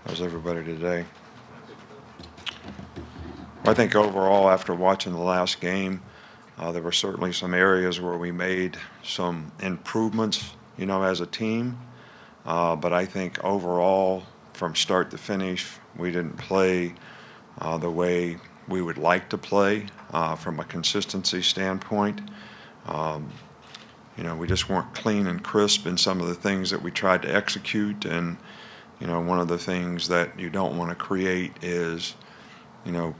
How's everybody today? I think overall, after watching the last game, there were certainly some areas where we made some improvements, as a team. But I think overall, from start to finish, we didn't play the way we would like to play from a consistency standpoint. Um, we just weren't clean and crisp in some of the things that we tried to execute. And, one of the things that you don't want to create is,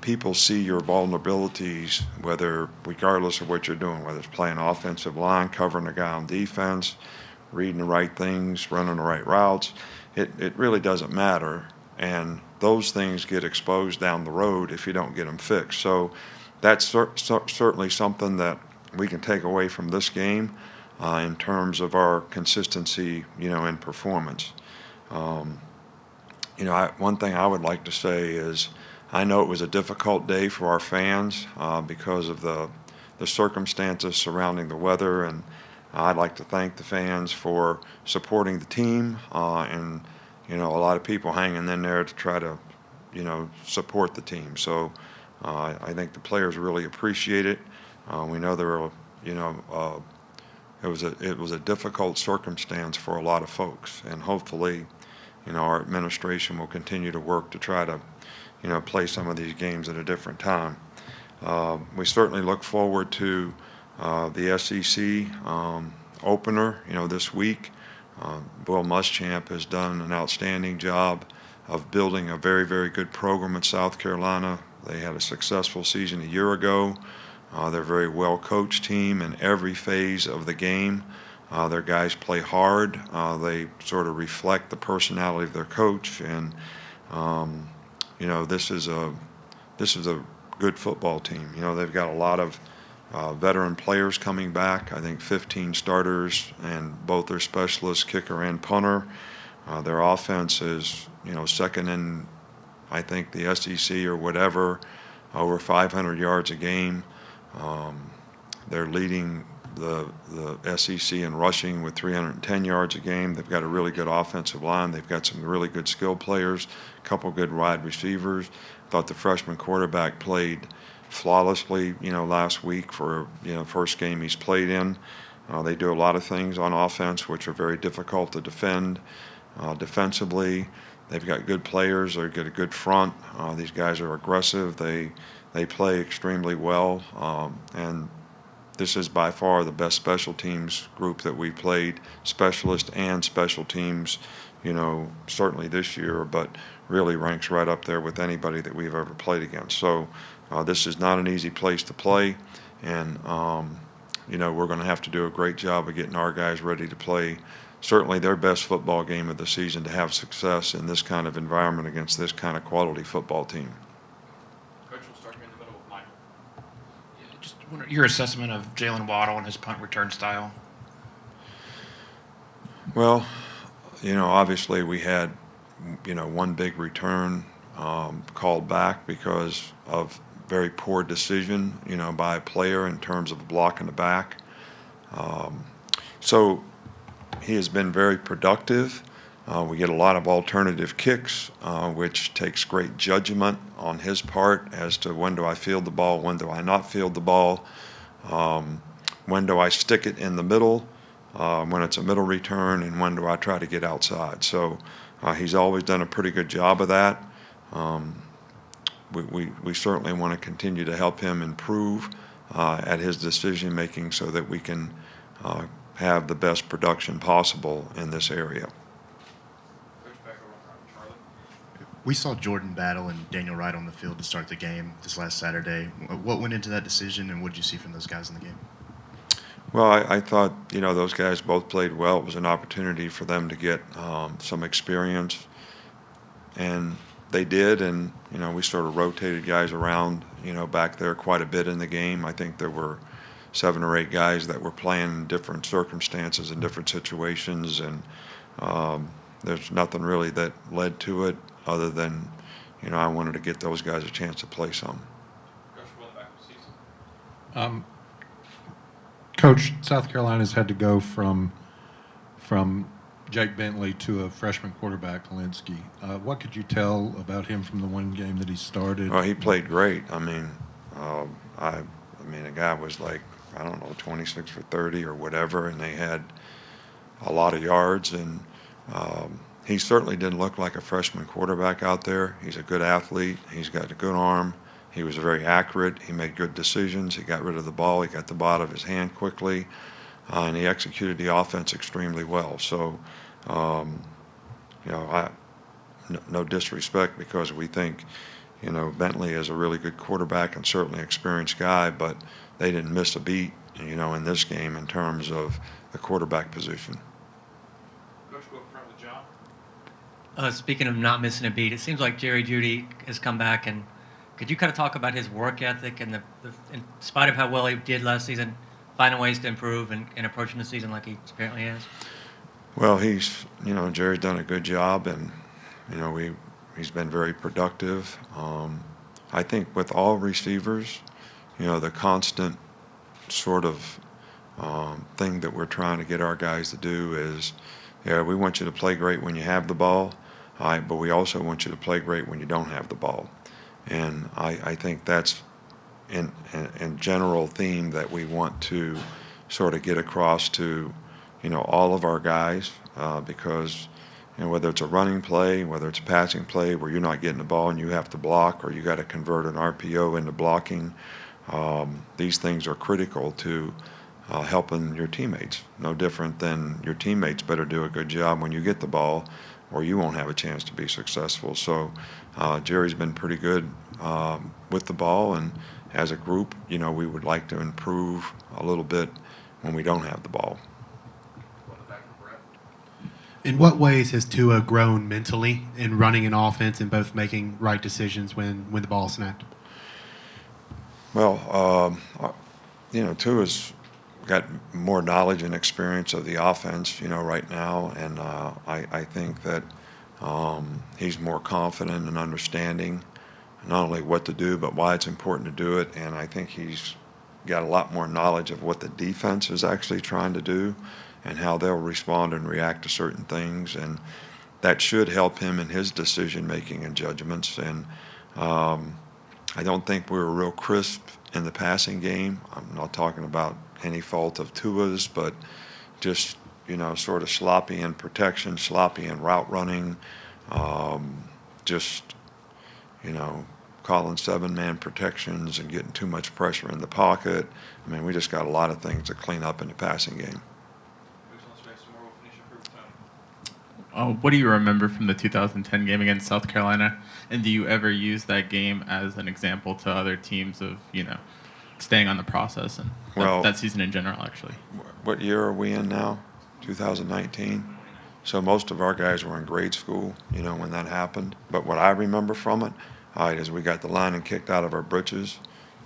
people see your vulnerabilities, whether, regardless of what you're doing, whether it's playing offensive line, covering the guy on defense, reading the right things, running the right routes. It really doesn't matter. And those things get exposed down the road if you don't get them fixed. So that's certainly something that we can take away from this game in terms of our consistency, in performance. Um, one thing I would like to say is I know it was a difficult day for our fans because of the circumstances surrounding the weather, and I'd like to thank the fans for supporting the team and a lot of people hanging in there to try to support the team. So I think the players really appreciate it. We know there were you know it was a difficult circumstance for a lot of folks, and hopefully our administration will continue to work to try to play some of these games at a different time. We certainly look forward to the SEC opener, this week. Will Muschamp has done an outstanding job of building a very, very good program in South Carolina. They had a successful season a year ago. They're a very well-coached team in every phase of the game. Their guys play hard. They sort of reflect the personality of their coach, and this is a good football team. They've got a lot of veteran players coming back. I think 15 starters, and both their specialists, kicker and punter. Their offense is, second in, I think, the SEC or whatever, over 500 yards a game. They're leading the SEC in rushing with 310 yards a game. They've got a really good offensive line. They've got some really good skill players, a couple good wide receivers. Thought the freshman quarterback played flawlessly, last week for, first game he's played in. They do a lot of things on offense which are very difficult to defend. Defensively, they've got good players. They've got a good front. These guys are aggressive. They play extremely well, and this is by far the best special teams group that we played, specialist and special teams, certainly this year, but really ranks right up there with anybody that we've ever played against. So this is not an easy place to play, and, we're going to have to do a great job of getting our guys ready to play certainly their best football game of the season to have success in this kind of environment against this kind of quality football team. Coach, we'll start here in the middle with Michael. Just wonder your assessment of Jalen Waddle and his punt return style. Well, obviously we had, one big return called back because of very poor decision, by a player in terms of blocking the back. So he has been very productive. We get a lot of alternative kicks, which takes great judgment on his part as to when do I field the ball, when do I not field the ball, when do I stick it in the middle, when it's a middle return, and when do I try to get outside. So he's always done a pretty good job of that. We certainly want to continue to help him improve at his decision making so that we can have the best production possible in this area. We saw Jordan Battle and Daniel Wright on the field to start the game this last Saturday. What went into that decision, and what did you see from those guys in the game? Well, I thought, those guys both played well. It was an opportunity for them to get some experience, and they did, and, we sort of rotated guys around, back there quite a bit in the game. I think there were 7 or 8 guys that were playing in different circumstances and different situations, and there's nothing really that led to it other than, I wanted to get those guys a chance to play some. Coach, South Carolina's had to go from Jake Bentley to a freshman quarterback, Kalinsky. What could you tell about him from the one game that he started? Well, he played great. I mean, the guy was like, I don't know, 26 for 30 or whatever, and they had a lot of yards. And he certainly didn't look like a freshman quarterback out there. He's a good athlete. He's got a good arm. He was very accurate. He made good decisions. He got rid of the ball. He got the ball out of his hand quickly, and he executed the offense extremely well. So, um, no disrespect, because we think, Bentley is a really good quarterback and certainly experienced guy, but they didn't miss a beat, in this game in terms of the quarterback position. Coach, go up front with John. Speaking of not missing a beat, it seems like Jerry Jeudy has come back, and could you kind of talk about his work ethic and in spite of how well he did last season, finding ways to improve and approaching the season like he apparently has? Well, Jerry's done a good job, and he's been very productive. I think with all receivers, the constant sort of thing that we're trying to get our guys to do is, yeah, we want you to play great when you have the ball, all right, but we also want you to play great when you don't have the ball. And I think that's in general theme that we want to sort of get across to, all of our guys, because whether it's a running play, whether it's a passing play where you're not getting the ball and you have to block, or you got to convert an RPO into blocking, these things are critical to helping your teammates. No different than your teammates better do a good job when you get the ball, or you won't have a chance to be successful. So Jerry's been pretty good with the ball, and as a group, we would like to improve a little bit when we don't have the ball. In what ways has Tua grown mentally in running an offense and both making right decisions when the ball snapped? Well, Tua's got more knowledge and experience of the offense, right now, and I think that he's more confident and understanding not only what to do, but why it's important to do it, and I think he's got a lot more knowledge of what the defense is actually trying to do and how they'll respond and react to certain things, and that should help him in his decision-making and judgments. And I don't think we were real crisp in the passing game. I'm not talking about any fault of Tua's, but just, sort of sloppy in protection, sloppy in route running, just, calling seven-man protections and getting too much pressure in the pocket. I mean, we just got a lot of things to clean up in the passing game. What do you remember from the 2010 game against South Carolina? And do you ever use that game as an example to other teams of, staying on the process and that season in general, actually? What year are we in now? 2019? So most of our guys were in grade school, when that happened. But what I remember from it, all right, is we got the lining kicked out of our britches.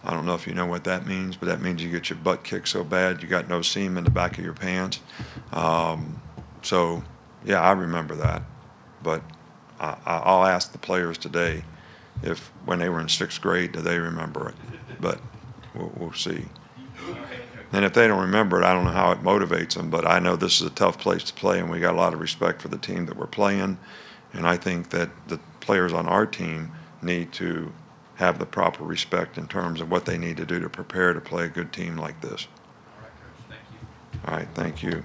I don't know if you know what that means, but that means you get your butt kicked so bad you got no seam in the back of your pants. So, yeah, I remember that. But I'll ask the players today if when they were in sixth grade, do they remember it. But we'll see. And if they don't remember it, I don't know how it motivates them, but I know this is a tough place to play, and we got a lot of respect for the team that we're playing. And I think that the players on our team need to have the proper respect in terms of what they need to do to prepare to play a good team like this. All right, Coach. Thank you. All right, thank you.